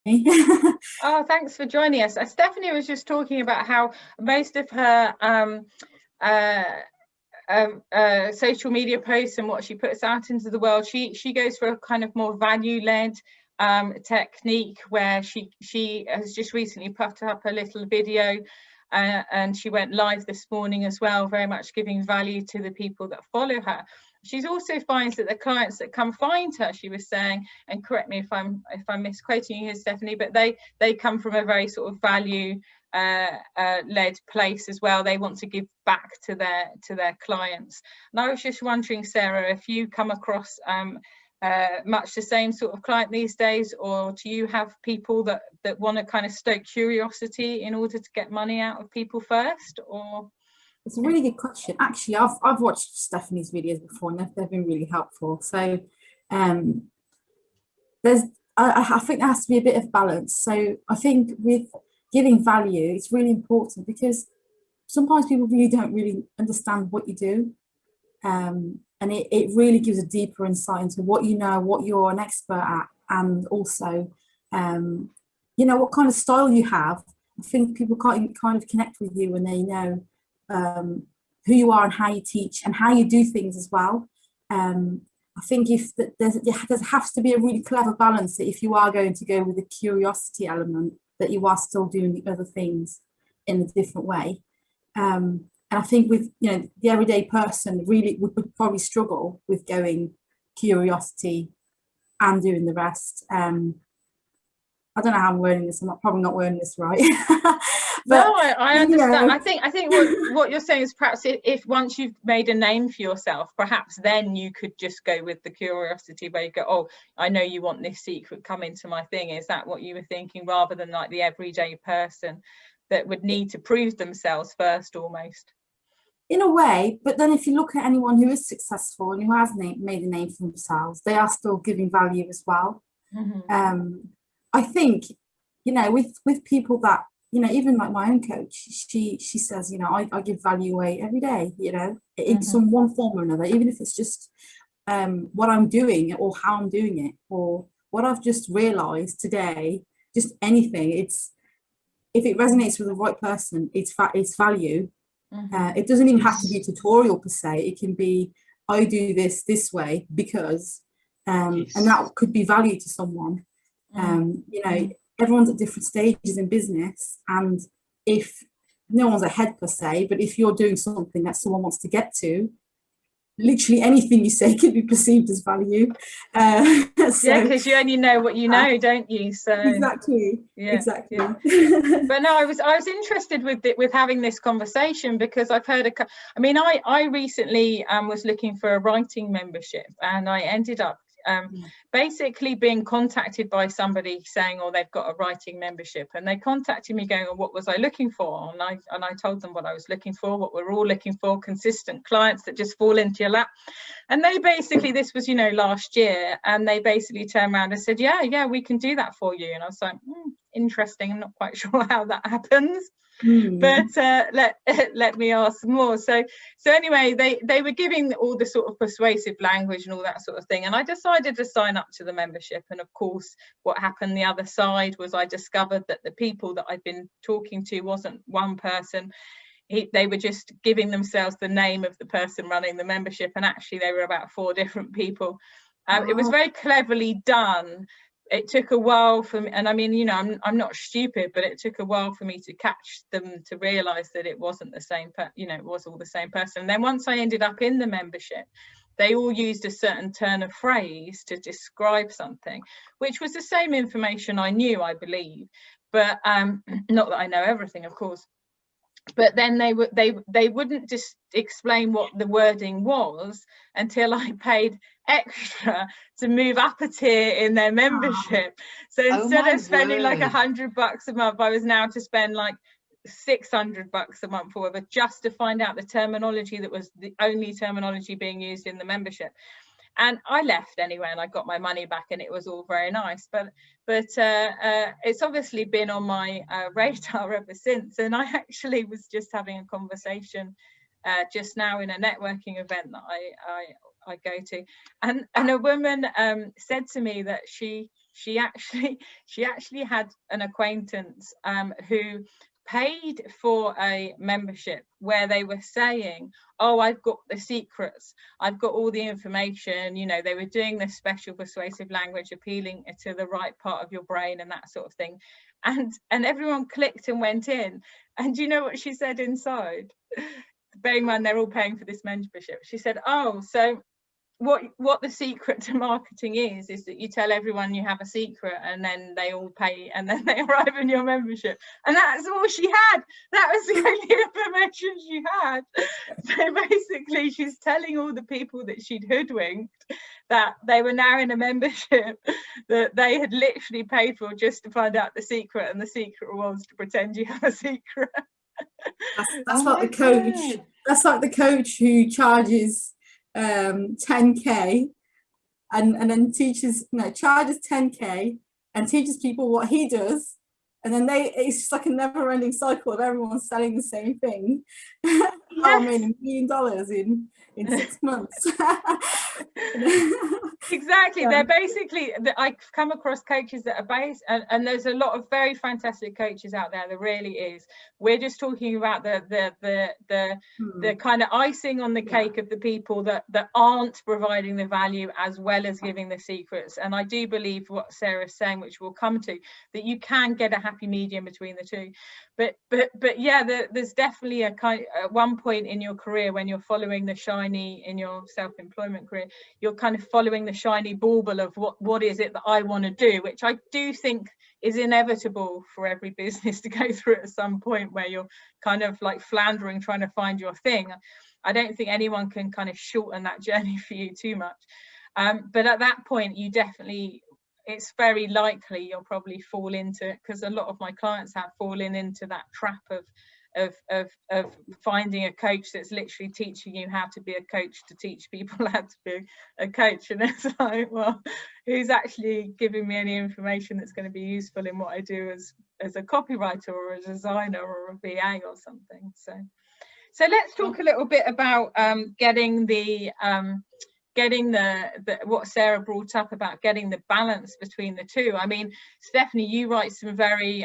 Oh, thanks for joining us. Stephanie was just talking about how most of her social media posts and what she puts out into the world, she goes for a kind of more value-led technique, where she has just recently put up a little video, and she went live this morning as well, very much giving value to the people that follow her. She also finds that the clients that come find her, she was saying, and correct me if I'm misquoting you here, Stephanie, but they come from a very sort of value led place as well. They want to give back to their clients. And I was just wondering, Sarah, if you come across much the same sort of client these days, or do you have people that want to kind of stoke curiosity in order to get money out of people first? Or it's a really good question. Actually, I've watched Stephanie's videos before, and they've been really helpful. So there's I think there has to be a bit of balance. So I think with giving value, it's really important, because sometimes people really don't really understand what you do, and it really gives a deeper insight into what you know, what you're an expert at, and also what kind of style you have. I think people can't kind of connect with you when they know who you are and how you teach and how you do things as well. I think if there has to be a really clever balance, that if you are going to go with the curiosity element, that you are still doing the other things in a different way. And I think with the everyday person really would probably struggle with going curiosity and doing the rest. I don't know how I'm wording this. I'm probably not wording this right. But, no, I understand. I think what you're saying is, perhaps if once you've made a name for yourself, perhaps then you could just go with the curiosity, where you go, oh, I know you want this secret, come into my thing. Is that what you were thinking, rather than like the everyday person that would need to prove themselves first, almost? In a way, but then if you look at anyone who is successful and who has made a name for themselves, they are still giving value as well. Mm-hmm. I think, with people that, even like my own coach, she says, I give value away every day, in mm-hmm. some one form or another, even if it's just what I'm doing or how I'm doing it, or what I've just realized today, just anything. If it resonates with the right person, it's value. Mm-hmm. It doesn't even have to be a tutorial per se. It can be, I do this way because, and that could be value to someone. Everyone's at different stages in business, and if no one's ahead per se, but if you're doing something that someone wants to get to, literally anything you say can be perceived as value. Yeah, because you only know what you know, don't you? So exactly. But no, I was interested with having this conversation, because I've heard I recently was looking for a writing membership, and I ended up basically being contacted by somebody saying, oh, they've got a writing membership, and they contacted me going, oh, what was I looking for? And I told them what I was looking for, what we're all looking for, consistent clients that just fall into your lap. And they basically, this was last year, and they basically turned around and said, yeah, we can do that for you. And I was like, interesting, I'm not quite sure how that happens. But let me ask more. So anyway, they were giving all the sort of persuasive language and all that sort of thing, and I decided to sign up to the membership. And of course, what happened the other side was I discovered that the people that I'd been talking to wasn't one person. They were just giving themselves the name of the person running the membership, and actually they were about 4 different people. It was very cleverly done. It took a while for me, and I'm not stupid, but it took a while for me to catch them, to realize that it wasn't the same, it was all the same person. And then once I ended up in the membership, they all used a certain turn of phrase to describe something, which was the same information I knew, I believe, but not that I know everything, of course. But then they wouldn't just explain what the wording was until I paid extra to move up a tier in their membership. So instead of spending like $100 a month, I was now to spend like $600 a month or whatever, just to find out the terminology that was the only terminology being used in the membership. And I left anyway, and I got my money back, and it was all very nice. But it's obviously been on my radar ever since. And I actually was just having a conversation just now in a networking event that I go to, and a woman said to me that she she actually had an acquaintance who paid for a membership where they were saying, oh, I've got the secrets, I've got all the information, you know, they were doing this special persuasive language, appealing to the right part of your brain and that sort of thing, and everyone clicked and went in, and do you know what she said inside? Bearing in mind they're all paying for this membership, she said, oh, so what the secret to marketing is that you tell everyone you have a secret, and then they all pay, and then they arrive in your membership, and that's all she had. That was the only information she had. So basically she's telling all the people that she'd hoodwinked that they were now in a membership that they had literally paid for just to find out the secret, and the secret was to pretend you have a secret. That's like the coach. God. That's like the coach who charges 10k and then charges 10k and teaches people what he does, and then it's just like a never-ending cycle of everyone selling the same thing. Yes. I made $1 million in 6 months. Exactly. They're basically, I've come across coaches that are based, and there's a lot of very fantastic coaches out there, there really is. We're just talking about the kind of icing on the cake of the people that aren't providing the value as well as giving the secrets. And I do believe what Sarah's saying, which we'll come to, that you can get a happy medium between the two. But yeah, there's definitely a kind at one point in your career when you're following the shiny, in your self-employment career, you're kind of following the shiny bauble of what is it that I want to do, which I do think is inevitable for every business to go through at some point, where you're kind of like floundering trying to find your thing. I don't think anyone can kind of shorten that journey for you too much, but at that point you definitely, it's very likely you'll probably fall into, because a lot of my clients have fallen into that trap of finding a coach that's literally teaching you how to be a coach to teach people how to be a coach. And it's like, well, who's actually giving me any information that's going to be useful in what I do as a copywriter or a designer or a VA or something. So let's talk a little bit about getting the what Sarah brought up about getting the balance between the two. I mean, Stephanie, you write some very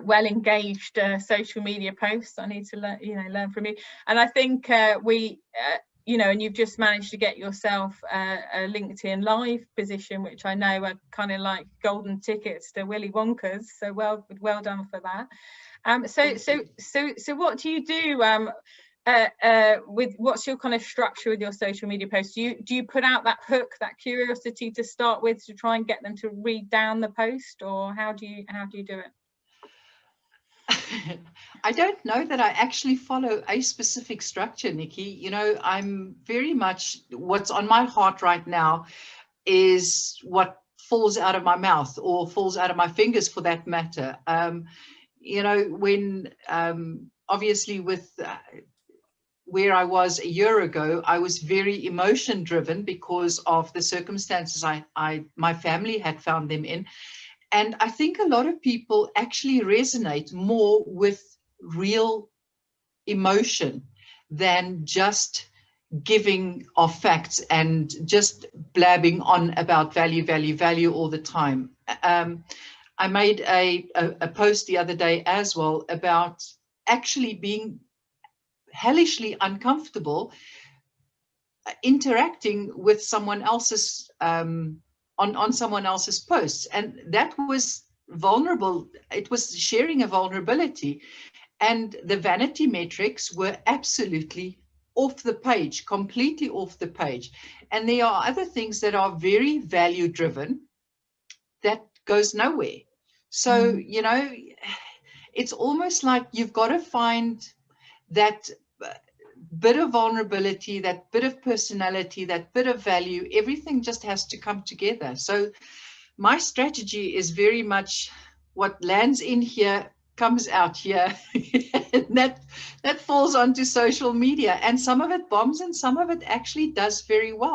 well engaged social media posts. I need to learn from you, and I think and you've just managed to get yourself a LinkedIn Live position, which I know are kind of like golden tickets to Willy Wonka's, so well done for that. So what do you do with, what's your kind of structure with your social media posts? Do you put out that hook, that curiosity to start with, to try and get them to read down the post, or how do you do it? I don't know that I actually follow a specific structure, Nikki. You know, I'm very much, what's on my heart right now is what falls out of my mouth, or falls out of my fingers for that matter. When obviously with where I was a year ago, I was very emotion driven because of the circumstances my family had found them in. And I think a lot of people actually resonate more with real emotion than just giving of facts and just blabbing on about value all the time. I made a post the other day as well about actually being hellishly uncomfortable interacting with someone else's on someone else's posts, and that was vulnerable. It was sharing a vulnerability, and the vanity metrics were absolutely off the page, completely off the page. And there are other things that are very value driven that goes nowhere. So it's almost like you've got to find that bit of vulnerability, that bit of personality, that bit of value. Everything just has to come together. So my strategy is very much what lands in here comes out here. And that falls onto social media, and some of it bombs and some of it actually does very well.